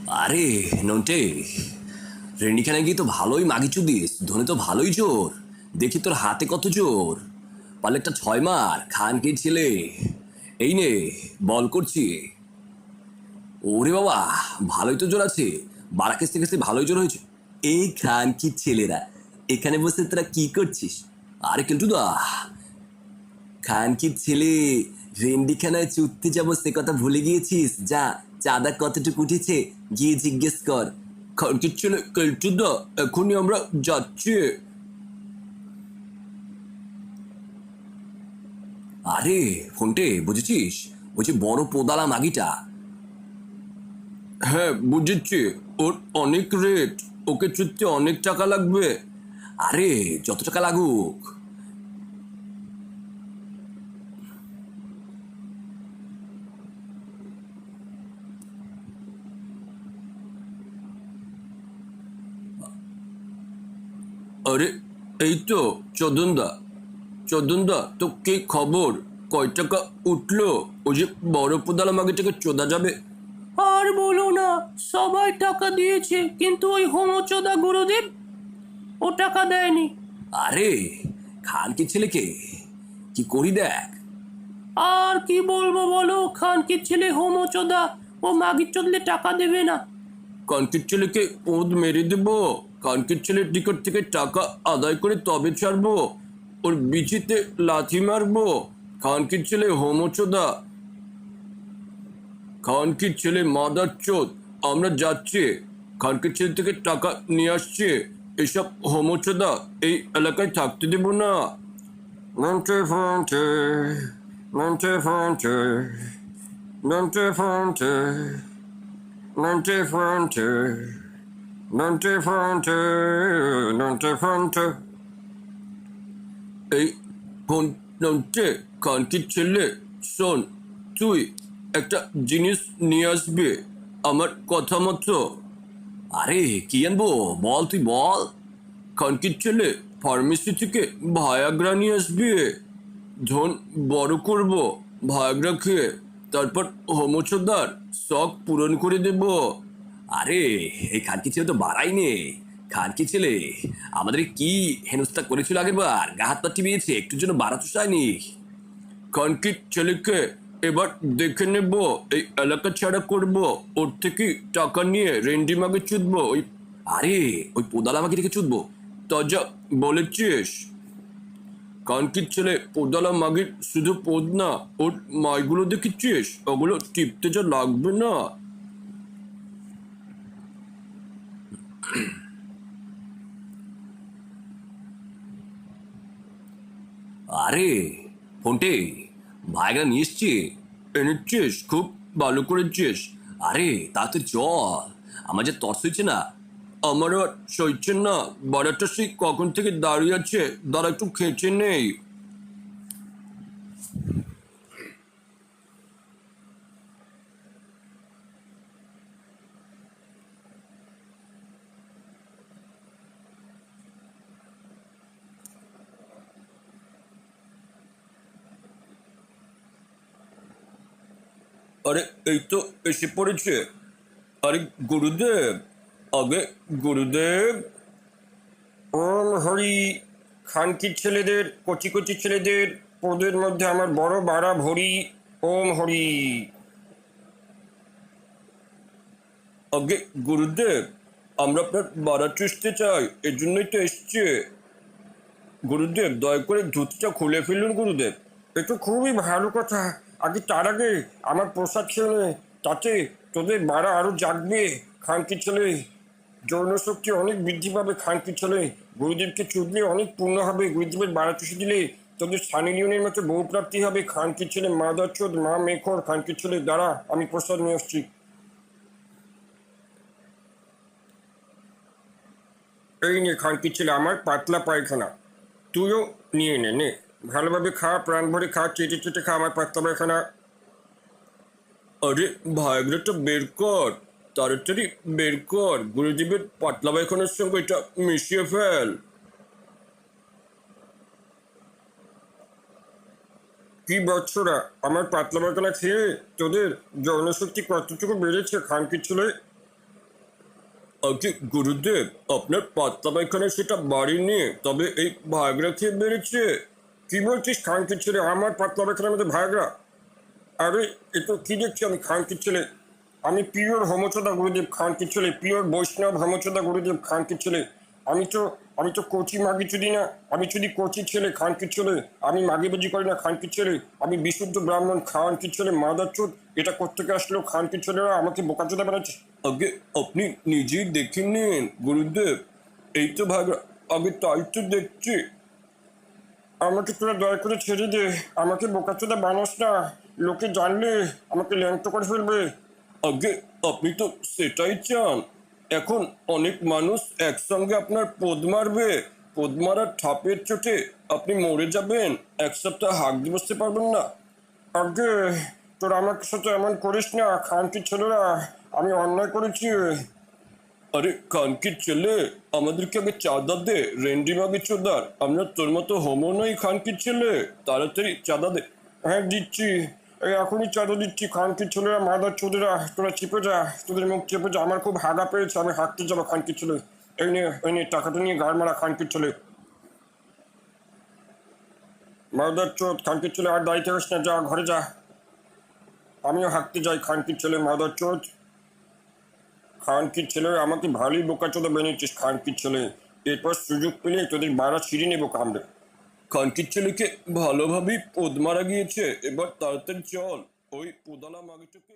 আরে নন্টে, রেন্ডিখানে গিয়ে তো ভালোই মাগিচু দিস, ধনে তো ভালোই জোর। দেখি তোর হাতে কত জোর। পারলে একটা 6 মার, খানকে ছেলে। এই নে, বল করছি। ওরে বাবা, ভালোই তো জোর আছে। বাড়া কেসতে কেসতে ভালোই জোর হয়েছে। এই খানকির ছেলেরা, এখানে বসে তোরা কি করছিস? আরে কিন্তু দা, খানকির ছেলে, রেন্ডিখানায় চুটতে যাবো সে কথা ভুলে গিয়েছিস? যা, চাঁদা কতটুকু উঠেছে গিয়ে জিজ্ঞেস কর। খানকির ছেলে কেলটুদা, এখনই আমরা যাচ্ছি। আরে ফোনটে, বুঝেছিস? ওই যে বড় পোদালা মাগিটা। হ্যাঁ বুঝেছি। ওর অনেক রেট, ওকে চুটতে অনেক টাকা লাগবে। আরে যত টাকা লাগুক। আরে এই তো চোদনদা। চোদনদা, তো কি খবর? কয় টাকা উঠলো? ওই যে বড় পোদালা মাগিটাকে চোদা যাবে। আর বলো না, সবাই টাকা দিয়েছে কিন্তু ওই হোমচোদা গুরুদেব ও টাকা দেয়নি। আরে খানকি ছেলেকে কি করি দেখ। আর কি বলবো বলো, খানকির ছেলে হোমচোদা ও মাগির চোদলে টাকা দেবে না। কানকির ছেলেকে ওদ মেরে দেবো। কানকির ছেলের টিকিট থেকে টাকা আদায় করে তবে ছাড়বো। ওর বিচিতে লাথি মারবো। খানকির ছেলে হোমচোদা, খানকির ছেলে মাদার চোদ। আমরা যাচ্ছি, খানকির ছেলে থেকে টাকা নিয়ে আসছে। এসব হোমচোদা এই এলাকায় থাকতে দেব না। মন্টে ফন্টে, মন্টে ফন্টে, মন্টে ফন্টে, মন্টে ফন্টে, মন্টে ফন্টে, মন্টে ফন্টে। এই ফোন নন্টে, খানকির ছেলে, শোন, তুই একটা জিনিস নিয়ে আসবে আমার কথা মতো। আরে কি আনবো বল, তুই বল। খানকির ছেলে ফার্মেসি থেকে ভায়াগ্রা নিয়ে আসবে। ধন বড় করব ভায়াগ্রা খেয়ে, তারপর হোমোচোদার শখ পূরণ করে দেব। আরে এই খানকি ছেলে তো বাড়াই নে। খানকি ছেলে আমাদের কি হেনস্থা করেছিল আগের বার, গা হাত পা টিপিয়েছে, একটুর জন্য বাড়াতে চায়নি। খানকির ছেলেকে এবার দেখে নেব, এই এলাকা ছাড়া করব, ওর থেকে টাকা নিয়ে রেন্ডি মাগে চুদবো। ওই আরে ওই পোদালা মাকে রেখে চুদবো। তা যা বলেছিস। কানকির ছেলে পোদালা মাগির শুধু পোদ না, ওর মাইগুলো দেখেছিস? ওগুলো টিপতে যা লাগবে না। আরে ফোনটে, ভাইরা নিয়ে এসছি। এনেছিস, খুব ভালো করেছিস। আরে তাড়াতাড়ি চল, আমার যে তর সইছে না। আমার আর সইছে না। বাড়াটা সেই কখন থেকে দাঁড়িয়ে আছে, দাঁড়া একটু খেঁচে নেই। আরে এই তো এসে পড়েছে। আরে গুরুদেব, আগে গুরুদেব। ওম হরি। খানকির ছেলেদের, কচি কচি ছেলেদের পদের মধ্যে আমার বড় বাড়া ভরি। ওম হরি। আগে গুরুদেব, আমরা আপনার বাড়া চুষতে চাই, এর জন্যই তো এসছে। গুরুদেব দয়া করে ধুতিটা খুলে ফেলুন গুরুদেব। এ তো খুবই ভালো কথা। আগে তার আগে আমার প্রসাদ খেয়ে নে, তাতে তোদের বাড়া আরো জাগবে। খানকির ছেলে, যৌন শক্তি অনেক বৃদ্ধি পাবে। খানকির ছেলে, গুরুদেবকে চুদলে অনেক পূর্ণ হবে। গুরুদেবের বাড়া চুষে দিলে তোদের সানি লিওনের মতো বউ প্রাপ্তি হবে। খানকির ছেলে মাদার চোদ, মা মেখর। খানকির ছেলে দ্বারা আমি প্রসাদ নিয়ে আসছি। এই নে খানকির ছেলে আমার পাতলা পায়খানা, তুইও নিয়ে নে। নে, ভালোভাবে খা, প্রাণ ভরে খা, চেটে চেটে খা আমার পাতলা পায়খানা। আরে ভাইগ্রাটা বের কর, তাড়াতাড়ি বের কর। গুরুদেবের পাতলা পায়খানার সঙ্গে এটা মিশিয়ে ফেল। কি বৎসরা, আমার পাতলা পায়খানা খেয়ে তোদের যৌনশক্তি কতটুকু বেড়েছে খানকির ছেলে? আগে গুরুদেব, আপনার পাতলা পায়খানা সেটা বাড়িনি, তবে এই ভায়গ্রা খেয়ে বেড়েছে। কি বলছিস খানকির ছেলে, আমার পাতলা পায়খানার মধ্যে ভায়গ্রা? আরে এ তো কি দেখছি আমি, খানকির ছেলে। আমি পিওর হোমচোদা গুরুদেব, খানকির ছেলে, পিওর বৈষ্ণব হোমচোদা গুরুদেব, খানকির ছেলে। আমি তো কচি মাগি চুদি না, আমি চুদি কচি ছেলে, খানকির ছেলে। আমি মাগি বুঝি করি না, খানকির ছেলে। আমি বিশুদ্ধ ব্রাহ্মণ, খানকির ছেলে, মাদার চোদ। এটা কোত্থেকে আসলো, খানকির ছেলেরা আমাকে বোকাচোদা বানাচ্ছে। আগে আপনি নিজেই দেখে নিন গুরুদেব, এই তো ভাগরা। আগে তাই তো দেখছি। আমাকে তোরা দয়া করে ছেড়ে দে, আমাকে বোকাচোদা বানাস না। লোকে জানলে আমাকে ল্যাংটো করে ফেলবে। আগে আপনি তো সেটাই চান। এখন অনেক মানুষ একসঙ্গে আপনার পোদ মারবে, পোদ মারার ঠাপের চোটে আপনি মরে যাবেন, 1 সপ্তাহ হাঁক দিয়ে বসতে পারবেন না। আগে তোরা আমার সাথে এমন করিস না, খানকির ছেলেরা, আমি অন্যায় করেছি। আরে খানকির ছেলে, আমাদেরকে আগে চাঁদা দে, রেন্ডি মাগি চোদার। আমরা তোর মতো হোমো নই খানকির ছেলে, তাড়াতাড়ি চাঁদা দে। হ্যাঁ দিচ্ছি, এই এখনই চাঁদা দিচ্ছি। খানকির ছেলেরা, মাদার চোদেরা, তোরা চেপে যা, তোদের মুখ চেপে যা। আমার খুব হাগা পেয়েছে, আমি হাঁটতে যাবো খানকির ছেলে। এই নে টাকাটা নিয়ে গাড় মারা খানকির ছেলে। মাদার চোদ, খানকির ছেলে আর দাঁড়িয়ে থাকিস না, যা ঘরে যা। আমিও হাঁটতে যাই খানকির ছেলে, মাদার চোদ। খানকির ছেলে, আমাকে ভালোই বোকাচোদা বানিয়েছিস খানকির ছেলে। এরপর সুযোগ পেলে তোদের বাড়া ছিঁড়ে নেবো কামড়ে। খানকির ছেলেকে ভালোভাবেই পোদ মারা গিয়েছে, এবার তাড়াতাড়ি চল ওই পোদালা মাগিটাকে